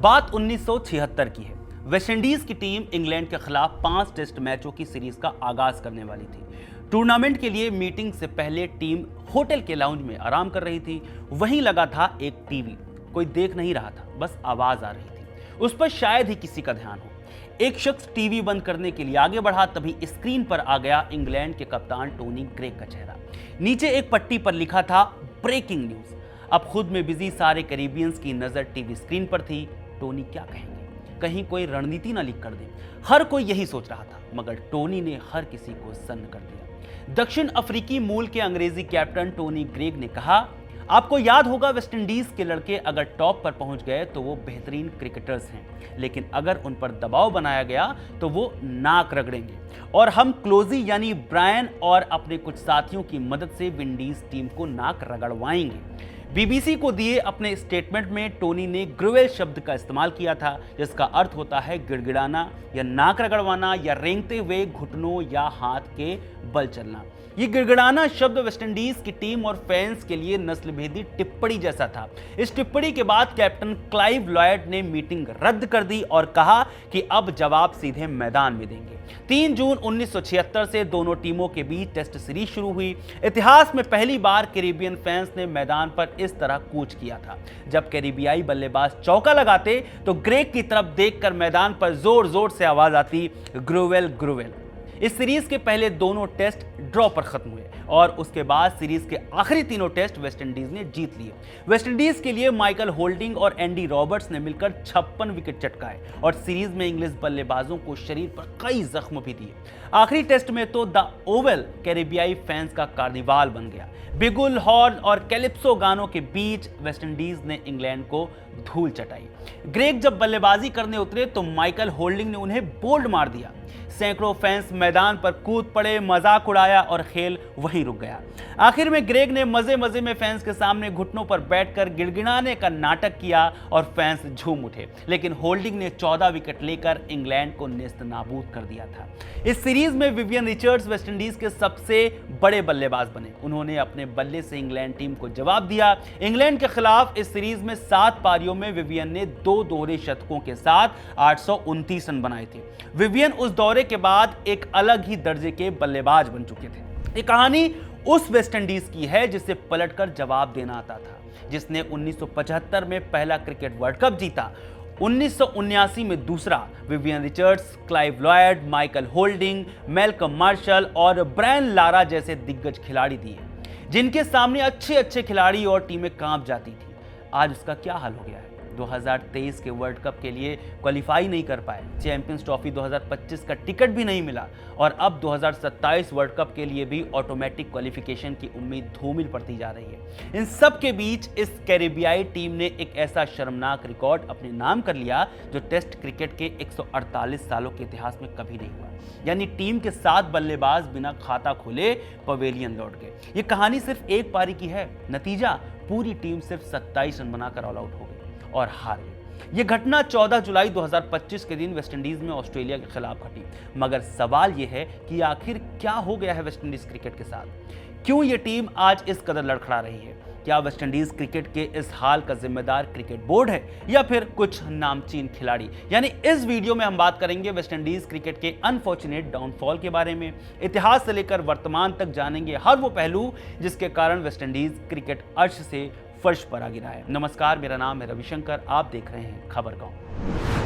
बात 1976 की है। वेस्टइंडीज की टीम इंग्लैंड के खिलाफ 5 टेस्ट मैचों की सीरीज का आगाज करने वाली थी। टूर्नामेंट के लिए मीटिंग से पहले टीम होटल के लाउंज में आराम कर रही थी। वहीं लगा था एक टीवी। कोई देख नहीं रहा था, बस आवाज आ रही थी। उस पर शायद ही किसी का ध्यान हो। एक शख्स टीवी बंद करने के लिए आगे बढ़ा, तभी स्क्रीन पर आ गया इंग्लैंड के कप्तान टोनी ग्रेग का चेहरा। नीचे एक पट्टी पर लिखा था ब्रेकिंग न्यूज। अब खुद में बिजी सारे कैरिबियंस की नजर टीवी स्क्रीन पर थी। टोनी क्या कहेंगे, कहीं कोई रणनीति ना लीक कर दे। हर कोई यही सोच रहा था, मगर टोनी ने हर किसी को सन्न कर दिया। दक्षिण अफ्रीकी मूल के अंग्रेजी कैप्टन टोनी ग्रेग ने कहा, आपको याद होगा वेस्टइंडीज के लड़के अगर टॉप पर पहुंच गए तो वो बेहतरीन क्रिकेटर्स हैं, लेकिन अगर उन पर दबाव बनाया गया तो वो नाक रगड़ेंगे। और हम क्लोजी यानी ब्रायन और अपने कुछ साथियों की मदद से विंडीज टीम को नाक रगड़वाएंगे। बीबीसी को दिए अपने स्टेटमेंट में टोनी ने ग्रुवेल शब्द का इस्तेमाल किया था, जिसका अर्थ होता है गिड़गिड़ाना या नाक रगड़वाना या रेंगते हुए घुटनों या हाथ के बल चलना। ये गिड़गिड़ाना शब्द वेस्टइंडीज की टीम और फैंस के लिए नस्लभेदी टिप्पणी जैसा था। इस टिप्पणी के बाद कैप्टन क्लाइव लॉयड ने मीटिंग रद्द कर दी और कहा कि अब जवाब सीधे मैदान में देंगे। 3 जून 1976 से दोनों टीमों के बीच टेस्ट सीरीज शुरू हुई। इतिहास में पहली बार कैरिबियन फैंस ने मैदान पर इस तरह कूच किया था। जब कैरिबियाई बल्लेबाज चौका लगाते तो ग्रेग की तरफ देखकर मैदान पर जोर जोर से आवाज आती, ग्रुवेल ग्रुवेल। इस सीरीज के पहले दोनों टेस्ट ड्रॉ पर खत्म हुए और उसके बाद सीरीज के आखिरी तीनों टेस्ट वेस्टइंडीज ने जीत लिए। वेस्टइंडीज के लिए माइकल होल्डिंग और एंडी रॉबर्ट्स ने मिलकर 56 विकेट चटकाए और सीरीज में इंग्लिश बल्लेबाजों को शरीर पर कई जख्म भी दिए। आखिरी टेस्ट में तो द ओवल कैरिबियाई फैंस का कार्निवाल बन गया। बिगुल, हॉर्न और कैलिप्सो गानों के बीच वेस्टइंडीज ने इंग्लैंड को धूल चटाई। ग्रेग जब बल्लेबाजी करने उतरे तो माइकल होल्डिंग ने उन्हें बोल्ड मार दिया। सैकड़ों फैंस मैदान पर कूद पड़े, मजाक उड़ाया और खेल वहीं रुक गया। आखिर में ग्रेग ने मजे मजे में फैंस के सामने घुटनों पर बैठकर गिड़गिड़ाने का नाटक किया और फैंस झूम उठे। लेकिन होल्डिंग ने 14 विकेट लेकर इंग्लैंड को नेस्तनाबूद कर दिया था। इस सीरीज में विवियन रिचर्ड्स वेस्टइंडीज के सबसे बड़े बल्लेबाज बने। उन्होंने अपने बल्ले से इंग्लैंड टीम को जवाब दिया। इंग्लैंड के खिलाफ इस सीरीज में 7 पारियों में विवियन ने 2 दोहरे शतकों के साथ 829 रन बनाए थे। विवियन उस दौरे के बाद एक अलग ही दर्जे के बल्लेबाज बन चुके थे। ये कहानी उस वेस्टइंडीज की है जिसे पलटकर जवाब देना आता था, जिसने 1975 में पहला क्रिकेट वर्ल्ड कप जीता, 1979 में दूसरा। Vivian Richards, Clive Lloyd, Michael holding, Malcolm martial और ब्रायन लारा जैसे दिग्गज खिलाड़ी दिए, जिनके सामने अच्छे अच्छे खिलाड़ी और टीमें कांप जाती थी। आज उसका क्या हाल हो गया है? 2023 के वर्ल्ड कप के लिए क्वालिफाई नहीं कर पाए, चैंपियंस ट्रॉफी 2025 का टिकट भी नहीं मिला और अब 2027 वर्ल्ड कप के लिए भी ऑटोमेटिक क्वालिफिकेशन की उम्मीद धूमिल पड़ती जा रही है। इन सब के बीच इस कैरिबियाई टीम ने एक ऐसा शर्मनाक रिकॉर्ड अपने नाम कर लिया जो टेस्ट क्रिकेट के 148 सालों के इतिहास में कभी नहीं हुआ। यानी टीम के 7 बल्लेबाज बिना खाता खोले पवेलियन लौट गए। ये कहानी सिर्फ एक पारी की है। नतीजा, पूरी टीम सिर्फ 27 रन बनाकर ऑल आउट हो गई और हार गई। यह घटना 14 जुलाई 2025 के दिन वेस्टइंडीज में ऑस्ट्रेलिया के खिलाफ घटी। मगर सवाल यह है कि आखिर क्या हो गया है वेस्टइंडीज क्रिकेट के साथ? क्यों यह टीम आज इस कदर लड़खड़ा रही है? क्या वेस्टइंडीज क्रिकेट के इस हाल का जिम्मेदार क्रिकेट बोर्ड है या फिर कुछ नामचीन खिलाड़ी? यानी इस वीडियो में हम बात करेंगे वेस्टइंडीज क्रिकेट के अनफॉर्चुनेट डाउनफॉल के बारे में। इतिहास से लेकर वर्तमान तक जानेंगे हर वो पहलू जिसके कारण वेस्टइंडीज क्रिकेट अर्श से फर्श पर आ गिरा है। नमस्कार, मेरा नाम है रविशंकर, आप देख रहे हैं खबरगांव।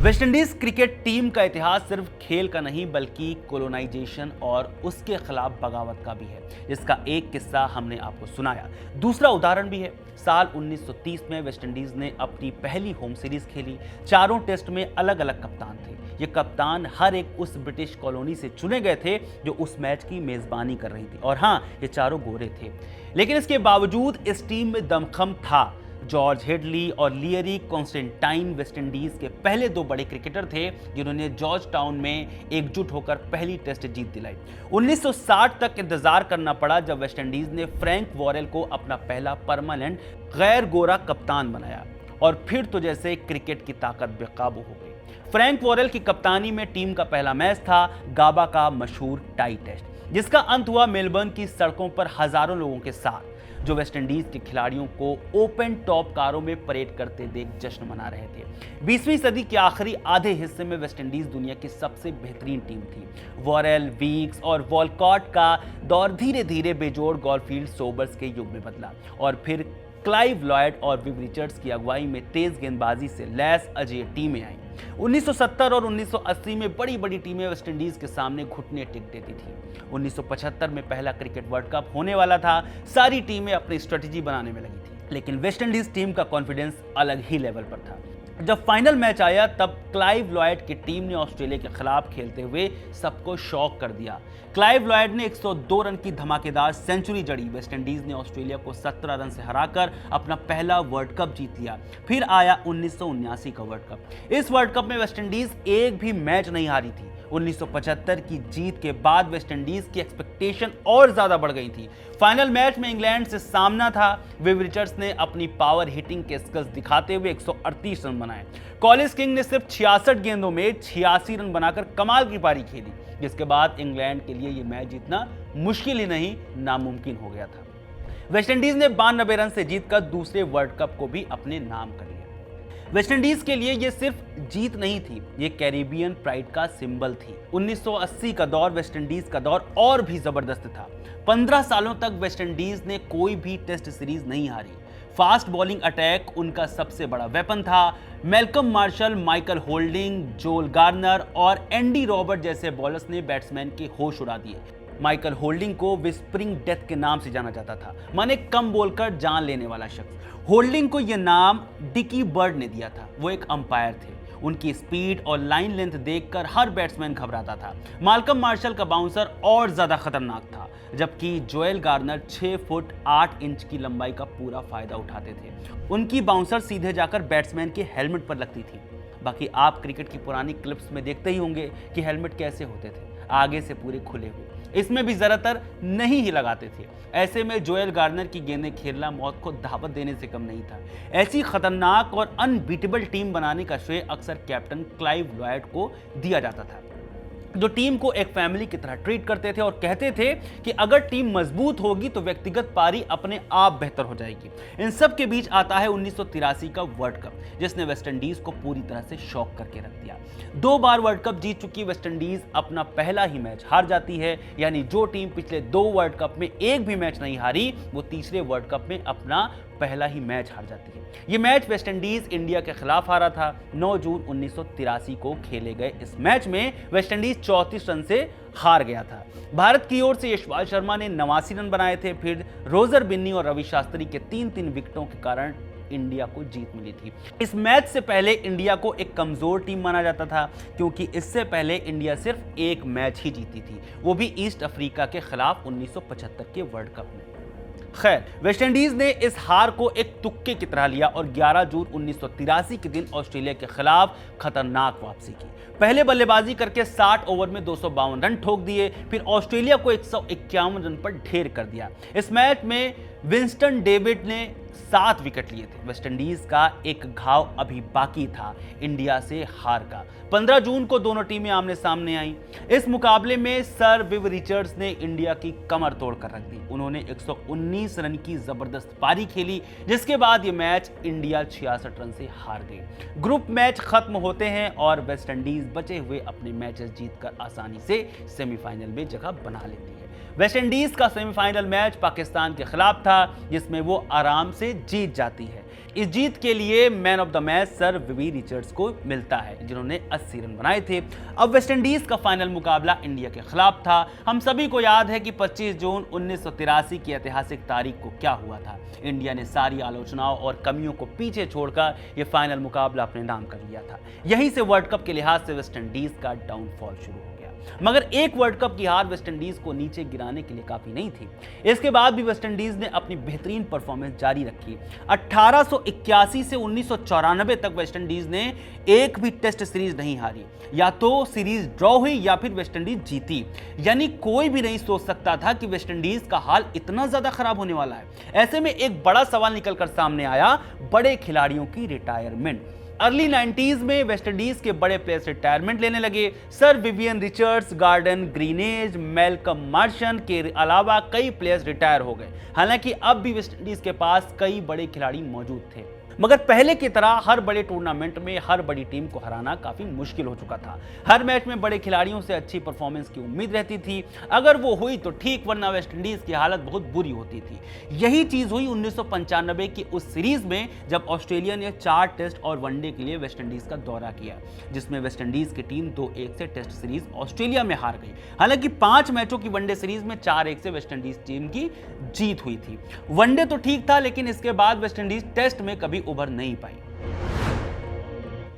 वेस्टइंडीज क्रिकेट टीम का इतिहास सिर्फ खेल का नहीं बल्कि कोलोनाइजेशन और उसके खिलाफ बगावत का भी है, जिसका एक किस्सा हमने आपको सुनाया। दूसरा उदाहरण भी है। साल 1930 में वेस्टइंडीज ने अपनी पहली होम सीरीज खेली। चारों टेस्ट में अलग अलग कप्तान थे। ये कप्तान हर एक उस ब्रिटिश कॉलोनी से चुने गए थे जो उस मैच की मेजबानी कर रही थी। और हाँ, ये चारों गोरे थे, लेकिन इसके बावजूद इस टीम में दमखम था। जॉर्ज हेडली और लियरी कॉन्स्टेंटाइन वेस्टइंडीज के पहले 2 बड़े क्रिकेटर थे जिन्होंने जॉर्ज टाउन में एकजुट होकर पहली टेस्ट जीत दिलाई। 1960 तक इंतजार करना पड़ा जब वेस्टइंडीज ने फ्रैंक वॉरेल को अपना पहला परमानेंट गैर गोरा कप्तान बनाया और फिर तो जैसे क्रिकेट की ताकत बेकाबू हो गई। फ्रैंक वॉरेल की कप्तानी में टीम का पहला मैच था गाबा का मशहूर टाई टेस्ट, जिसका अंत हुआ मेलबर्न की सड़कों पर हजारों लोगों के साथ। जो वेस्टइंडीज के खिलाड़ियों को ओपन टॉप कारों में परेड करते देख जश्न मना रहे थे। 20वीं सदी के आखिरी आधे हिस्से में वेस्टइंडीज दुनिया की सबसे बेहतरीन टीम थी। वॉरेल, वीक्स और वॉलकॉट का दौर धीरे धीरे बेजोड़ गॉलफील्ड सोबर्स के युग में बदला और फिर क्लाइव लॉयड और विव रिचर्ड्स की अगुवाई में तेज गेंदबाजी से लैस अजय टीमें आईं। 1970 और 1980 में बड़ी बड़ी टीमें वेस्टइंडीज के सामने घुटने टेक देती थी। 1975 में पहला क्रिकेट वर्ल्ड कप होने वाला था। सारी टीमें अपनी स्ट्रेटजी बनाने में लगी थी, लेकिन वेस्टइंडीज टीम का कॉन्फिडेंस अलग ही लेवल पर था। जब फाइनल मैच आया तब क्लाइव लॉयड की टीम ने ऑस्ट्रेलिया के खिलाफ खेलते हुए सबको शॉक कर दिया। क्लाइव लॉयड ने 102 रन की धमाकेदार सेंचुरी जड़ी। वेस्टइंडीज ने ऑस्ट्रेलिया को 17 रन से हराकर अपना पहला वर्ल्ड कप जीत लिया। फिर आया 1979 का वर्ल्ड कप। इस वर्ल्ड कप में वेस्टइंडीज एक भी मैच नहीं हारी थी। 1975 की जीत के बाद वेस्टइंडीज की एक्सपेक्टेशन और ज्यादा बढ़ गई थी। फाइनल मैच में इंग्लैंड से सामना था। विव रिचर्ड्स ने अपनी पावर हिटिंग के स्किल्स दिखाते हुए 138 रन बनाए। कॉलिंस किंग ने सिर्फ 66 गेंदों में 86 रन बनाकर कमाल की पारी खेली, जिसके बाद इंग्लैंड के लिए यह मैच जीतना मुश्किल ही नहीं नामुमकिन हो गया था। वेस्टइंडीज ने 92 रन से जीतकर दूसरे वर्ल्ड कप को भी अपने नाम कर लिया। वेस्टइंडीज के लिए यह सिर्फ जीत नहीं थी, ये कैरिबियन प्राइड का सिंबल थी। 1980 का दौर वेस्टइंडीज का दौर और भी जबरदस्त था। 15 सालों तक वेस्टइंडीज ने कोई भी टेस्ट सीरीज नहीं हारी। फास्ट बॉलिंग अटैक उनका सबसे बड़ा वेपन था। मैल्कम मार्शल, माइकल होल्डिंग, जोल गार्नर और एंडी रॉबर्ट जैसे बॉलर्स ने बैट्समैन के होश उड़ा दिए। माइकल होल्डिंग को विस्परिंग डेथ के नाम से जाना जाता था, माने कम बोलकर जान लेने वाला शख्स। होल्डिंग को यह नाम डिकी बर्ड ने दिया था। वो एक अंपायर थे। उनकी स्पीड और लाइन लेंथ देखकर हर बैट्समैन घबराता था। माल्कम मार्शल का बाउंसर और ज्यादा खतरनाक था, जबकि जोएल गार्नर 6 फुट 8 इंच की लंबाई का पूरा फायदा उठाते थे। उनकी बाउंसर सीधे जाकर बैट्समैन के हेलमेट पर लगती थी। बाकी आप क्रिकेट की पुरानी क्लिप्स में देखते ही होंगे कि हेलमेट कैसे होते थे, आगे से पूरे खुले हुए। इसमें भी ज्यादातर नहीं ही लगाते थे। ऐसे में जोएल गार्नर की गेंदें खेलना मौत को दावत देने से कम नहीं था। ऐसी खतरनाक और अनबीटेबल टीम बनाने का श्रेय अक्सर कैप्टन क्लाइव लॉयड को दिया जाता था, जो टीम को एक फैमिली की तरह ट्रीट करते थे और कहते थे कि अगर टीम मजबूत होगी तो व्यक्तिगत पारी अपने आप बेहतर हो जाएगी। इन सब के बीच आता है 1983 का वर्ल्ड कप, जिसने वेस्टइंडीज को पूरी तरह से शॉक करके रख दिया। 2 बार वर्ल्ड कप जीत चुकी वेस्टइंडीज अपना पहला ही मैच हार जाती है। यानी जो टीम पिछले 2 वर्ल्ड कप में एक भी मैच नहीं हारी, वो तीसरे वर्ल्ड कप में अपना पहला ही मैच हार जाती है। यह मैच वेस्टइंडीज इंडिया के खिलाफ हारा था। 9 जून 1983 को खेले गए इस मैच में वेस्टइंडीज 34 रन से हार गया था। भारत की ओर से यशपाल शर्मा ने 89 रन बनाए थे। फिर रोजर बिन्नी और रवि शास्त्री के 3-3 विकेटों के कारण इंडिया को जीत मिली थी। इस मैच से पहले इंडिया को एक कमजोर टीम माना जाता था, क्योंकि इससे पहले इंडिया सिर्फ एक मैच ही जीती थी, वो भी ईस्ट अफ्रीका के खिलाफ 1975 के वर्ल्ड कप में। खैर, वेस्टइंडीज ने इस हार को एक तुक्के की तरह लिया और 11 जून 1983 के दिन ऑस्ट्रेलिया के खिलाफ खतरनाक वापसी की। पहले बल्लेबाजी करके 60 ओवर में 252 रन ठोक दिए। फिर ऑस्ट्रेलिया को 151 रन पर ढेर कर दिया। इस मैच में विंस्टन डेविड ने 7 विकेट लिए थे। वेस्टइंडीज का एक घाव अभी बाकी था, इंडिया से हार का। 15 जून को दोनों टीमें आमने सामने आईं। इस मुकाबले में सर विव रिचर्ड्स ने इंडिया की कमर तोड़ कर रख दी। उन्होंने 119 रन की जबरदस्त पारी खेली, जिसके बाद ये मैच इंडिया 66 रन से हार गई। ग्रुप मैच खत्म होते हैं और वेस्टइंडीज बचे हुए अपने मैचेस जीतकर आसानी से सेमीफाइनल में जगह बना लेती है। वेस्टइंडीज का सेमीफाइनल मैच पाकिस्तान के खिलाफ था, जिसमें वो आराम से जीत जाती है। इस जीत के लिए man of the match sir Viv Richards को मिलता है, जिन्होंने 80 रन बनाए थे। अब वेस्टइंडीज का फाइनल मुकाबला इंडिया के खिलाफ था। हम सभी को याद है कि 25 जून 1983 की ऐतिहासिक तारीख को क्या हुआ था। इंडिया ने सारी आलोचनाओं और कमियों को पीछे छोड़कर यह फाइनल मुकाबला अपने नाम कर लिया था। यहीं से वर्ल्ड कप के लिहाज से वेस्टइंडीज का डाउनफॉल शुरू हो गया। मगर एक वर्ल्ड कप की हार वेस्टइंडीज को नीचे गिराने के लिए काफी नहीं थी। इसके बाद भी वेस्टइंडीज ने अपनी बेहतरीन परफॉर्मेंस जारी रखी। 1881 से 1994 तक वेस्टइंडीज ने एक भी टेस्ट सीरीज नहीं हारी। या तो सीरीज ड्रॉ हुई या फिर वेस्टइंडीज जीती। यानी कोई भी नहीं सोच सकता था कि वेस्टइंडीज का हाल इतना ज्यादा खराब होने वाला है। ऐसे में एक बड़ा सवाल निकलकर सामने आया, बड़े खिलाड़ियों की रिटायरमेंट। अर्ली 90s में वेस्टइंडीज के बड़े प्लेयर्स रिटायरमेंट लेने लगे। Sir Vivian Richards, Gordon Greenidge, Malcolm Marshall के अलावा कई प्लेयर्स रिटायर हो गए। हालांकि अब भी वेस्टइंडीज के पास कई बड़े खिलाड़ी मौजूद थे, मगर पहले की तरह हर बड़े टूर्नामेंट में हर बड़ी टीम को हराना काफी मुश्किल हो चुका था। हर मैच में बड़े खिलाड़ियों से अच्छी परफॉर्मेंस की उम्मीद रहती थी, अगर वो हुई तो ठीक, वरना वेस्टइंडीज की हालत बहुत बुरी होती थी। यही चीज हुई 1995 की उस सीरीज में, जब ऑस्ट्रेलिया ने 4 टेस्ट और वनडे के लिए वेस्टइंडीज का दौरा किया, जिसमें वेस्टइंडीज की टीम 2-1 से टेस्ट सीरीज ऑस्ट्रेलिया में हार गई। हालांकि 5 मैचों की वनडे सीरीज में 4-1 से वेस्टइंडीज टीम की जीत हुई थी। वनडे तो ठीक था, लेकिन इसके बाद वेस्टइंडीज टेस्ट में कभी उभर नहीं पाई।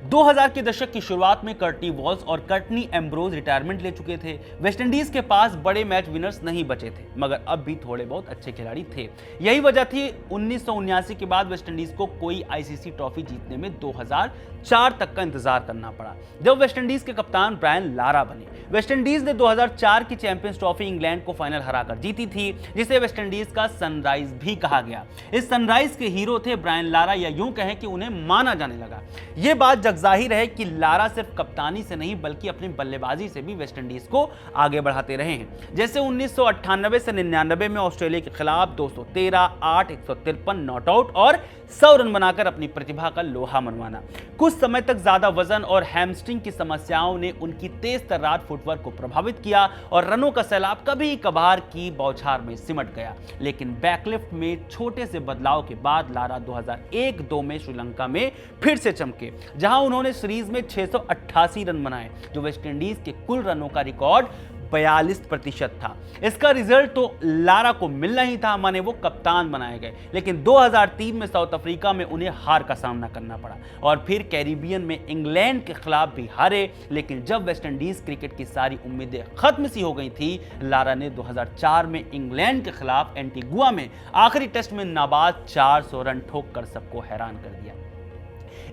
2000 के दशक की शुरुआत में कर्टनी वॉल्स और कर्टनी एम्ब्रोज रिटायरमेंट ले चुके थे। वेस्टइंडीज के पास बड़े मैच विनर्स नहीं बचे थे, मगर अब भी थोड़े बहुत अच्छे खिलाड़ी थे। यही वजह थी 1979 के बाद वेस्टइंडीज को कोई आईसीसी ट्रॉफी जीतने में 2004 तक का इंतजार करना पड़ा, जब वेस्टइंडीज के कप्तान ब्रायन लारा बने। वेस्टइंडीज ने 2004 की चैंपियंस ट्रॉफी इंग्लैंड को फाइनल हराकर जीती थी, जिसे वेस्टइंडीज का सनराइज भी कहा गया। इस सनराइज के हीरो थे ब्रायन लारा, या यूं कहें कि उन्हें माना जाने लगा। यह बात जाहिर है कि लारा सिर्फ कप्तानी से नहीं बल्कि अपनी बल्लेबाजी से भी वेस्टइंडीज को आगे बढ़ाते रहे हैं। जैसे 1998 से 99 में ऑस्ट्रेलिया के खिलाफ 213, 8, 153 नॉट आउट और 100 रन बनाकर अपनी प्रतिभा का लोहा मनवाना। कुछ समय तक ज्यादा वजन और हैमस्ट्रिंग की समस्याओं ने उनकी तेज तर्रार फुटवर्क को प्रभावित किया और रनों का सैलाब कभी कभार की बौछार में सिमट गया। लेकिन बैकलिफ्ट में छोटे से बदलाव के बाद लारा 2001-2 में श्रीलंका में फिर से चमके, जहां उन्होंने सीरीज में 688 रन बनाए, जो वेस्टइंडीज के कुल रनों का रिकॉर्ड 42% था। इसका रिजल्ट तो लारा को मिलना ही था, माने वो कप्तान बनाए गए। लेकिन 2003 में साउथ अफ्रीका में उन्हें हार का सामना करना पड़ा और फिर कैरिबियन में इंग्लैंड के खिलाफ भी हारे। लेकिन जब वेस्टइंडीज क्रिकेट की सारी उम्मीदें खत्म सी हो गई थी, लारा ने 2004 में इंग्लैंड के खिलाफ एंटीगुआ में आखिरी टेस्ट में नाबाद 400 रन ठोककर सबको हैरान कर दिया।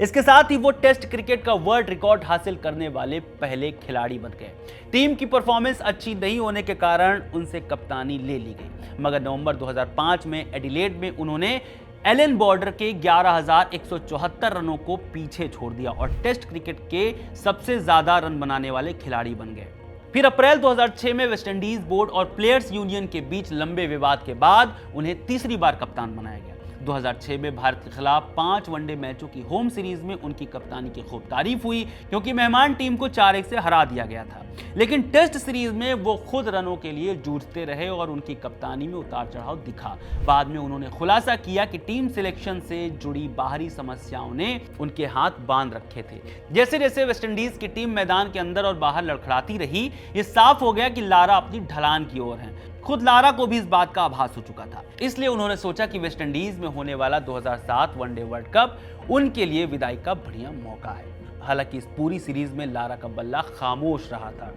इसके साथ ही वो टेस्ट क्रिकेट का वर्ल्ड रिकॉर्ड हासिल करने वाले पहले खिलाड़ी बन गए। टीम की परफॉर्मेंस अच्छी नहीं होने के कारण उनसे कप्तानी ले ली गई, मगर नवंबर 2005 में एडिलेड में उन्होंने एलन बॉर्डर के 11,174 रनों को पीछे छोड़ दिया और टेस्ट क्रिकेट के सबसे ज्यादा रन बनाने वाले खिलाड़ी बन गए। फिर अप्रैल 2006 में वेस्टइंडीज बोर्ड और प्लेयर्स यूनियन के बीच लंबे विवाद के बाद उन्हें तीसरी बार कप्तान बनाया गया। 2006 में भारत के खिलाफ 5 वनडे मैचों की होम सीरीज में उनकी कप्तानी की खूब तारीफ हुई, क्योंकि मेहमान टीम को 4-1 से हरा दिया गया था। लेकिन टेस्ट सीरीज में वो खुद रनों के लिए जूझते रहे और उनकी कप्तानी में उतार चढ़ाव दिखा। बाद में उन्होंने खुलासा किया कि टीम सिलेक्शन से जुड़ी बाहरी समस्याओं ने उनके हाथ बांध रखे थे। जैसे जैसे वेस्टइंडीज की टीम मैदान के अंदर और बाहर लड़खड़ाती रही, ये साफ हो गया कि लारा अपनी ढलान की ओर है। खुद लारा को भी इस बात का आभास हो चुका था, इसलिए उन्होंने सोचा कि वेस्टइंडीज में होने वाला 2007 वनडे वर्ल्ड कप उनके लिए विदाई का बढ़िया मौका है। हालांकि इस पूरी सीरीज में लारा का बल्ला खामोश रहा था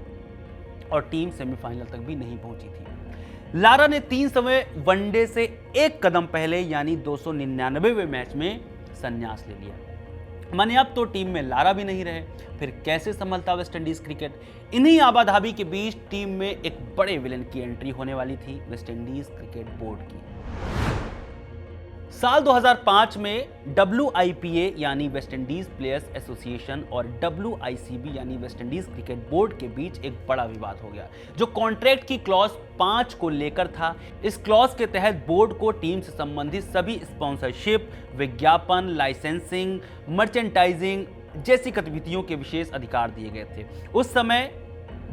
और टीम सेमीफाइनल तक भी नहीं पहुंची थी। लारा ने 300वें वनडे से एक कदम पहले यानी 299वें मैच में संन्यास ले लिया। माने अब तो टीम में लारा भी नहीं रहे, फिर कैसे संभलता वेस्टइंडीज क्रिकेट। इन्हीं आबाधाबी के बीच टीम में एक बड़े विलेन की एंट्री होने वाली थी, वेस्टइंडीज क्रिकेट बोर्ड की। साल 2005 में WIPA यानी वेस्टइंडीज प्लेयर्स एसोसिएशन और WICB यानी वेस्टइंडीज क्रिकेट बोर्ड के बीच एक बड़ा विवाद हो गया, जो कॉन्ट्रैक्ट की क्लॉज 5 को लेकर था। इस क्लॉज के तहत बोर्ड को टीम से संबंधित सभी स्पॉन्सरशिप, विज्ञापन, लाइसेंसिंग, मर्चेंटाइजिंग जैसी गतिविधियों के विशेष अधिकार दिए गए थे। उस समय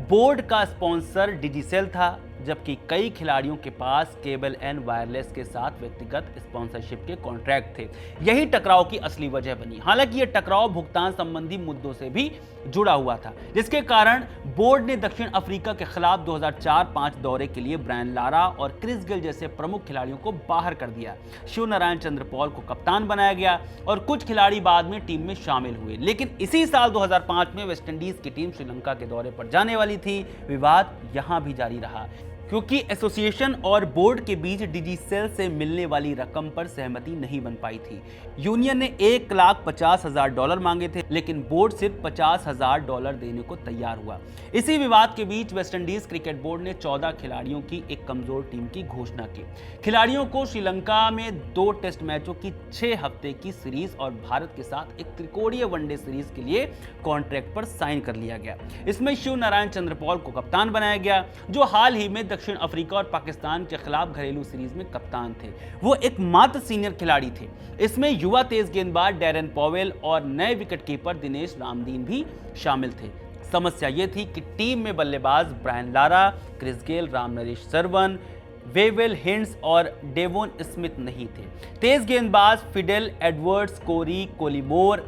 बोर्ड का स्पॉन्सर डिजिसेल था, जबकि कई खिलाड़ियों के पास केबल एंड वायरलेस के साथ व्यक्तिगत स्पॉन्सरशिप के कॉन्ट्रैक्ट थे। यही टकराव की असली वजह बनी। हालांकि यह टकराव भुगतान संबंधी मुद्दों से भी जुड़ा हुआ था, जिसके कारण बोर्ड ने दक्षिण अफ्रीका के खिलाफ 2004-05 दौरे के लिए ब्रायन लारा और क्रिस गेल जैसे प्रमुख खिलाड़ियों को बाहर कर दिया। शिव नारायण चंद्रपॉल को कप्तान बनाया गया और कुछ खिलाड़ी बाद में टीम में शामिल हुए। लेकिन इसी साल 2005 में वेस्टइंडीज की टीम श्रीलंका के दौरे पर जाने वाली थी। विवाद यहां भी जारी रहा, क्योंकि एसोसिएशन और बोर्ड के बीच डिजिसेल से मिलने वाली रकम पर सहमति नहीं बन पाई थी। यूनियन ने $1,50,000 मांगे थे, लेकिन बोर्ड सिर्फ $50,000 देने को तैयार हुआ। इसी विवाद के बीच वेस्टइंडीज क्रिकेट बोर्ड ने 14 खिलाड़ियों की एक कमजोर टीम की घोषणा की। खिलाड़ियों को श्रीलंका में 2 टेस्ट मैचों की 6 हफ्ते की सीरीज और भारत के साथ एक त्रिकोणीय वनडे सीरीज के लिए कॉन्ट्रैक्ट पर साइन कर लिया गया। इसमें शिव नारायण चंद्रपॉल को कप्तान बनाया गया, जो हाल ही में दक्षिण अफ्रीका और पाकिस्तान के खिलाफ घरेलू सीरीज में कप्तान थे। वो एकमात्र सीनियर खिलाड़ी थे। इसमें युवा तेज गेंदबाज डैरेन पॉवेल और नए विकेटकीपर दिनेश रामदीन भी शामिल थे। समस्या यह थी कि टीम में बल्लेबाज Brian Lara, Chris Gayle, Ramnaresh Sarwan, Wavell Hinds और डेवोन स्मिथ नहीं थे। तेज गेंदबाज Fidel Edwards, Corey Collymore,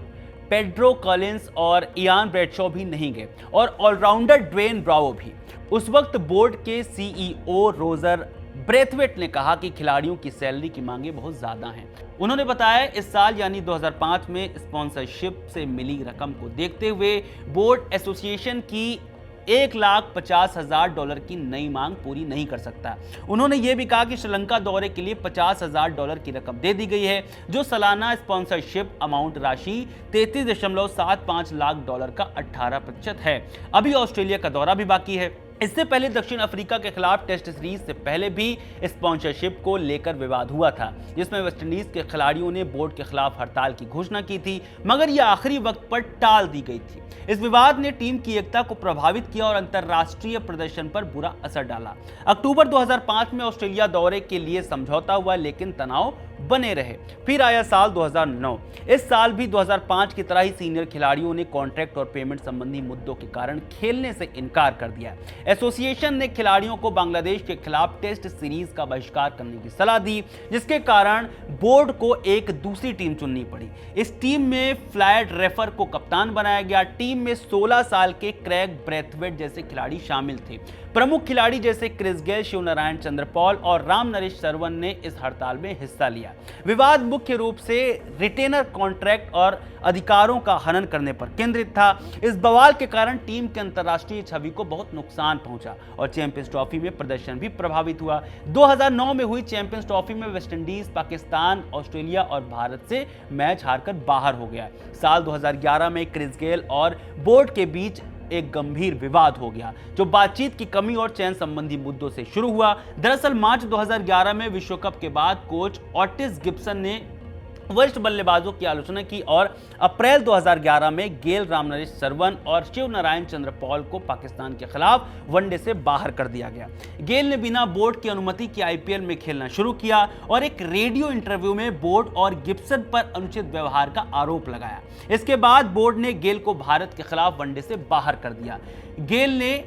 Pedro Collins और इयान ब्रैडशॉ भी नहीं गए, और ऑलराउंडर ड्वेन ब्रावो भी। उस वक्त बोर्ड के सीईओ रोजर ब्रेथवेट ने कहा कि खिलाड़ियों की सैलरी की मांगें बहुत ज्यादा हैं। उन्होंने बताया, इस साल यानी 2005 में स्पॉन्सरशिप से मिली रकम को देखते हुए बोर्ड एसोसिएशन की $1,50,000 की नई मांग पूरी नहीं कर सकता। उन्होंने यह भी कहा कि श्रीलंका दौरे के लिए $50,000 की रकम दे दी गई है, जो सालाना स्पॉन्सरशिप अमाउंट राशि $33.75 लाख का 18% है। अभी ऑस्ट्रेलिया का दौरा भी बाकी है। इससे पहले दक्षिण अफ्रीका के खिलाफ टेस्ट सीरीज से पहले भी स्पॉन्सरशिप को लेकर विवाद हुआ था, जिसमें वेस्टइंडीज के खिलाड़ियों ने बोर्ड के खिलाफ हड़ताल की घोषणा की थी, मगर यह आखिरी वक्त पर टाल दी गई थी। इस विवाद ने टीम की एकता को प्रभावित किया और अंतर्राष्ट्रीय प्रदर्शन पर बुरा असर डाला। अक्टूबर 2005 में ऑस्ट्रेलिया दौरे के लिए समझौता हुआ, लेकिन तनाव बने रहे। फिर आया साल 2009। इस साल भी 2005 की तरह ही सीनियर खिलाड़ियों ने कॉन्ट्रैक्ट और पेमेंट संबंधी मुद्दों के कारण खेलने से इनकार कर दिया। एसोसिएशन ने खिलाड़ियों को बांग्लादेश के खिलाफ टेस्ट सीरीज का बहिष्कार करने की सलाह दी, जिसके कारण बोर्ड को एक दूसरी टीम चुननी पड़ी। इस टीम में फ्लायड रेफर को कप्तान बनाया गया। टीम में 16 साल के क्रैग ब्रेथवेट जैसे खिलाड़ी शामिल थे। प्रमुख खिलाड़ी जैसे क्रिस गेल, शिव नारायण चंद्रपॉल और रामनरेश सरवन ने इस हड़ताल में हिस्सा लिया। विवाद मुख्य रूप से रिटेनर कॉन्ट्रैक्ट और अधिकारों का हनन करने पर केंद्रित था। इस बवाल के कारण टीम के अंतर्राष्ट्रीय छवि को बहुत नुकसान पहुंचा और चैंपियंस ट्रॉफी में प्रदर्शन भी प्रभावित हुआ। 2009 में हुई चैंपियंस ट्रॉफी में वेस्टइंडीज, पाकिस्तान, ऑस्ट्रेलिया और भारत से मैच हारकर बाहर हो गया। साल 2011 में क्रिस गेल और बोर्ड के बीच एक गंभीर विवाद हो गया, जो बातचीत की कमी और चयन संबंधी मुद्दों से शुरू हुआ। दरअसल मार्च 2011 में विश्व कप के बाद कोच ऑटिस गिब्सन ने वरिष्ठ बल्लेबाजों की आलोचना की और अप्रैल 2011 में गेल, रामनरेश सरवन और शिव नारायण चंद्रपॉल को पाकिस्तान के खिलाफ वनडे से बाहर कर दिया गया। गेल ने बिना बोर्ड की अनुमति के आईपीएल में खेलना शुरू किया और एक रेडियो इंटरव्यू में बोर्ड और गिब्सन पर अनुचित व्यवहार का आरोप लगाया। इसके बाद बोर्ड ने गेल को भारत के खिलाफ वनडे से बाहर कर दिया। गेल ने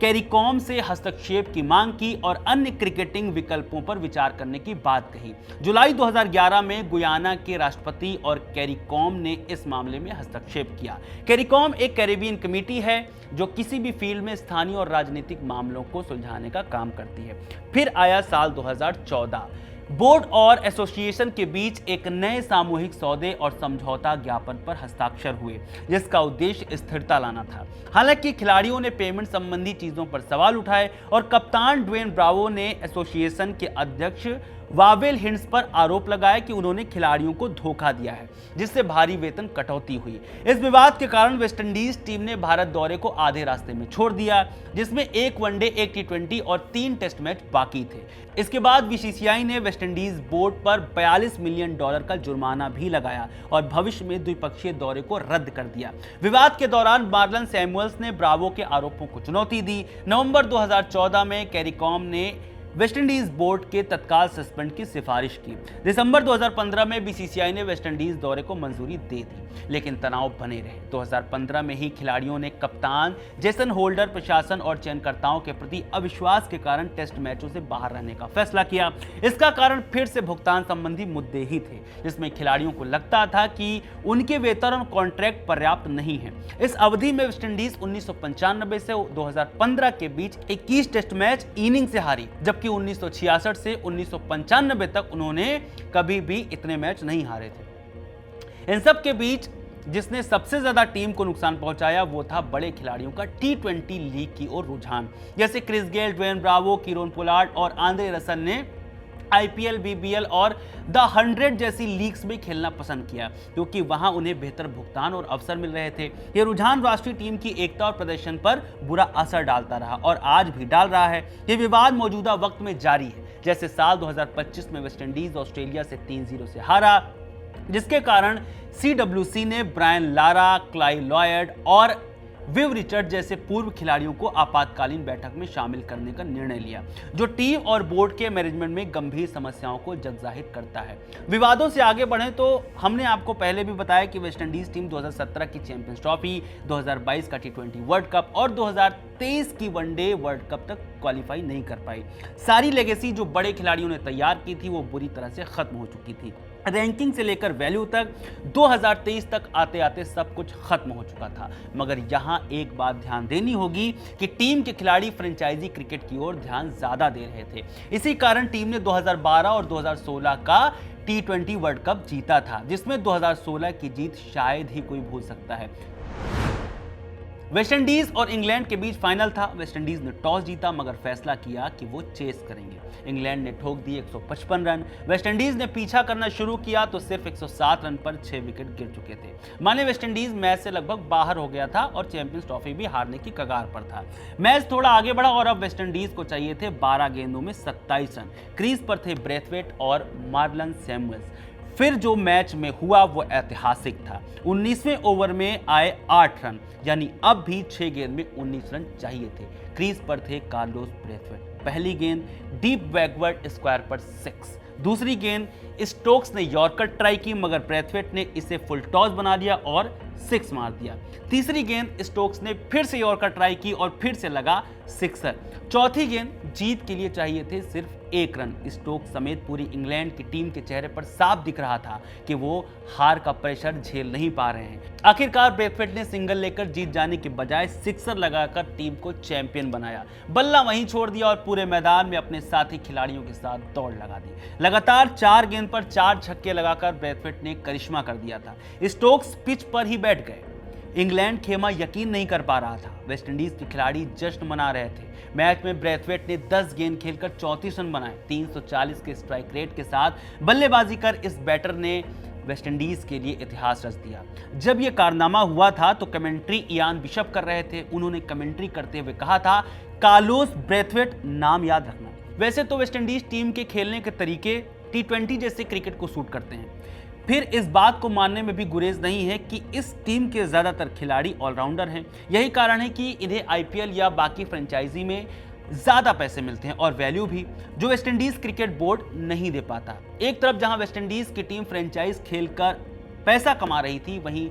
कैरिकॉम से हस्तक्षेप की मांग की और अन्य क्रिकेटिंग विकल्पों पर विचार करने की बात कही। जुलाई 2011 में गुयाना के राष्ट्रपति और कैरिकॉम ने इस मामले में हस्तक्षेप किया। कैरिकॉम एक कैरेबियन कमेटी है जो किसी भी फील्ड में स्थानीय और राजनीतिक मामलों को सुलझाने का काम करती है। फिर आया साल 2014। बोर्ड और एसोसिएशन के बीच एक नए सामूहिक सौदे और समझौता ज्ञापन पर हस्ताक्षर हुए, जिसका उद्देश्य स्थिरता लाना था। हालांकि खिलाड़ियों ने पेमेंट संबंधी चीजों पर सवाल उठाए और कप्तान ड्वेन ब्रावो ने एसोसिएशन के अध्यक्ष वावेल हिंड्स पर आरोप लगाया कि उन्होंने खिलाड़ियों को धोखा दिया है, जिससे भारी वेतन कटौती हुई। इस विवाद के कारण वेस्टइंडीज टीम ने भारत दौरे को आधे रास्ते में छोड़ दिया, जिसमें 1 वनडे, 1 टी20 और 3 टेस्ट मैच बाकी थे। इसके बाद बीसीसीआई ने वेस्टइंडीज बोर्ड पर $42 मिलियन का जुर्माना भी लगाया और भविष्य में द्विपक्षीय दौरे को रद्द कर दिया। विवाद के दौरान मार्लन सैमुअल्स ने ब्रावो के आरोपों को चुनौती दी। नवंबर 2014 में कैरिकॉम ने वेस्टइंडीज बोर्ड के तत्काल सस्पेंड की सिफारिश की। दिसंबर 2015 में बीसीसीआई ने वेस्टइंडीज दौरे को मंजूरी दे दी, लेकिन तनाव बने रहे। 2015 में ही खिलाड़ियों ने कप्तान जेसन होल्डर, प्रशासन और चयनकर्ताओं के प्रति अविश्वास के कारण टेस्ट मैचों से बाहर रहने का फैसला किया। इसका कारण फिर से भुगतान संबंधी मुद्दे ही थे, जिसमें खिलाड़ियों को लगता था कि उनके वेतन और कॉन्ट्रैक्ट पर्याप्त नहीं है। इस अवधि में वेस्टइंडीज 1995 से 2015 के बीच 21 टेस्ट मैच इनिंग से हारी, जबकि 1966 से 1995 तक उन्होंने कभी भी इतने मैच नहीं हारे थे। इन सब के बीच जिसने सबसे ज्यादा टीम को नुकसान पहुंचाया वो था बड़े खिलाड़ियों का T20 लीग की ओर रुझान। जैसे Chris Gayle, Dwayne Bravo, Kieron Pollard और आंद्रे रसल ने IPL, BBL और द 100 जैसी लीग्स में खेलना पसंद किया क्योंकि वहां उन्हें बेहतर भुगतान और अवसर मिल रहे थे। यह रुझान राष्ट्रीय टीम की एकता और प्रदर्शन पर बुरा असर डालता रहा और आज भी डाल रहा है। यह विवाद मौजूदा वक्त में जारी है। जैसे साल 2025 में वेस्टइंडीज ऑस्ट्रेलिया से 3-0 से हारा, जिसके कारण CWC ने ब्रायन लारा, क्लाई लॉयड और विव रिचर्ड जैसे पूर्व खिलाड़ियों को आपातकालीन बैठक में शामिल करने का निर्णय लिया, जो टीम और बोर्ड के मैनेजमेंट में गंभीर समस्याओं को जगजाहिर करता है। विवादों से आगे बढ़ें तो हमने आपको पहले भी बताया कि वेस्टइंडीज टीम 2017 की चैंपियंस ट्रॉफी, 2022 का T20 वर्ल्ड कप और 2023 की वनडे वर्ल्ड कप तक क्वालिफाई नहीं कर पाई। सारी लेगेसी जो बड़े खिलाड़ियों ने तैयार की थी वो बुरी तरह से खत्म हो चुकी थी। रैंकिंग से लेकर वैल्यू तक 2023 तक आते आते सब कुछ खत्म हो चुका था। मगर यहाँ एक बात ध्यान देनी होगी कि टीम के खिलाड़ी फ्रेंचाइजी क्रिकेट की ओर ध्यान ज्यादा दे रहे थे। इसी कारण टीम ने 2012 और 2016 का T20 वर्ल्ड कप जीता था, जिसमें 2016 की जीत शायद ही कोई भूल सकता है। वेस्टइंडीज और इंग्लैंड के बीच फाइनल था। वेस्टइंडीज ने टॉस जीता मगर फैसला किया कि वो चेस करेंगे। इंग्लैंड ने ठोक दिए 155 रन। वेस्टइंडीज ने पीछा करना शुरू किया तो सिर्फ 107 रन पर 6 विकेट गिर चुके थे। माने वेस्टइंडीज मैच से लगभग बाहर हो गया था और चैंपियंस ट्रॉफी भी हारने की कगार पर था। मैच थोड़ा आगे बढ़ा और अब वेस्टइंडीज को चाहिए थे 12 गेंदों में 27 रन। क्रीज पर थे ब्रेथवेट और मार्लन सैमुअल्स। फिर जो मैच में हुआ वो ऐतिहासिक था। 19वें ओवर में आए 8 रन, यानी अब भी 6 गेंद में 19 रन चाहिए थे। क्रीज पर थे कार्लोस ब्रेथवेट। पहली गेंद डीप बैकवर्ड स्क्वायर पर 6। दूसरी गेंद स्टोक्स ने यॉर्कर ट्राई की मगर ब्रेथवेट ने इसे फुल टॉस बना लिया और 6 मार दिया। तीसरी गेंद स्टोक्स ने फिर से यॉर्कर ट्राई की और फिर से लगा 6। चौथी गेंद जीत के लिए चाहिए थे सिर्फ 1 रन। स्टोक्स समेत पूरी इंग्लैंड की टीम के चेहरे पर साफ दिख रहा था कि वो हार का प्रेशर झेल नहीं पा रहे हैं। आखिरकार ब्रेथवेट ने सिंगल लेकर जीत जाने के बजाय 6 लगाकर टीम को चैंपियन बनाया। बल्ला वहीं छोड़ दिया और पूरे मैदान में अपने साथी खिलाड़ियों के साथ दौड़ लगा दी। लगातार 4 गेंद पर 4 छक्के लगाकर ब्रेथवेट ने करिश्मा कर दिया था। स्टोक्स पिच पर ही बैठ गए। इंग्लैंड खेमा यकीन नहीं कर पा रहा था। वेस्टइंडीज के खिलाड़ी जश्न मना रहे थे। मैच में ब्रेथवेट ने 10 गेंद खेलकर 34 रन बनाए। 340 के स्ट्राइक रेट के साथ बल्लेबाजी कर इस बैटर ने वेस्टइंडीज के लिए इतिहास रच दिया। जब यह कारनामा हुआ था तो कमेंट्री इयान बिशप कर रहे थे। उन्होंने कमेंट्री करते हुए कहा था, कार्लोस ब्रेथवेट नाम याद रखना। वैसे तो वेस्टइंडीज टीम के खेलने के तरीके T20 जैसे क्रिकेट को सूट करते हैं। फिर इस बात को मानने में भी गुरेज नहीं है कि इस टीम के ज्यादातर खिलाड़ी ऑलराउंडर हैं। यही कारण है कि इन्हें IPL या बाकी फ्रेंचाइजी में ज्यादा पैसे मिलते हैं और वैल्यू भी, जो वेस्टइंडीज क्रिकेट बोर्ड नहीं दे पाता। एक तरफ जहां वेस्टइंडीज की टीम फ्रेंचाइज खेलकर पैसा कमा रही थी, वहीं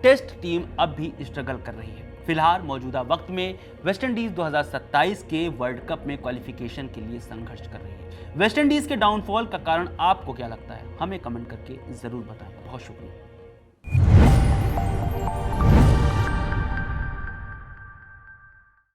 टेस्ट टीम अब भी स्ट्रगल कर रही है। फिलहाल मौजूदा वक्त में वेस्टइंडीज 2027 के वर्ल्ड कप में क्वालिफिकेशन के लिए संघर्ष कर रही है। वेस्टइंडीज के डाउनफॉल का कारण आपको क्या लगता है? हमें कमेंट करके जरूर बताएं। बहुत शुक्रिया।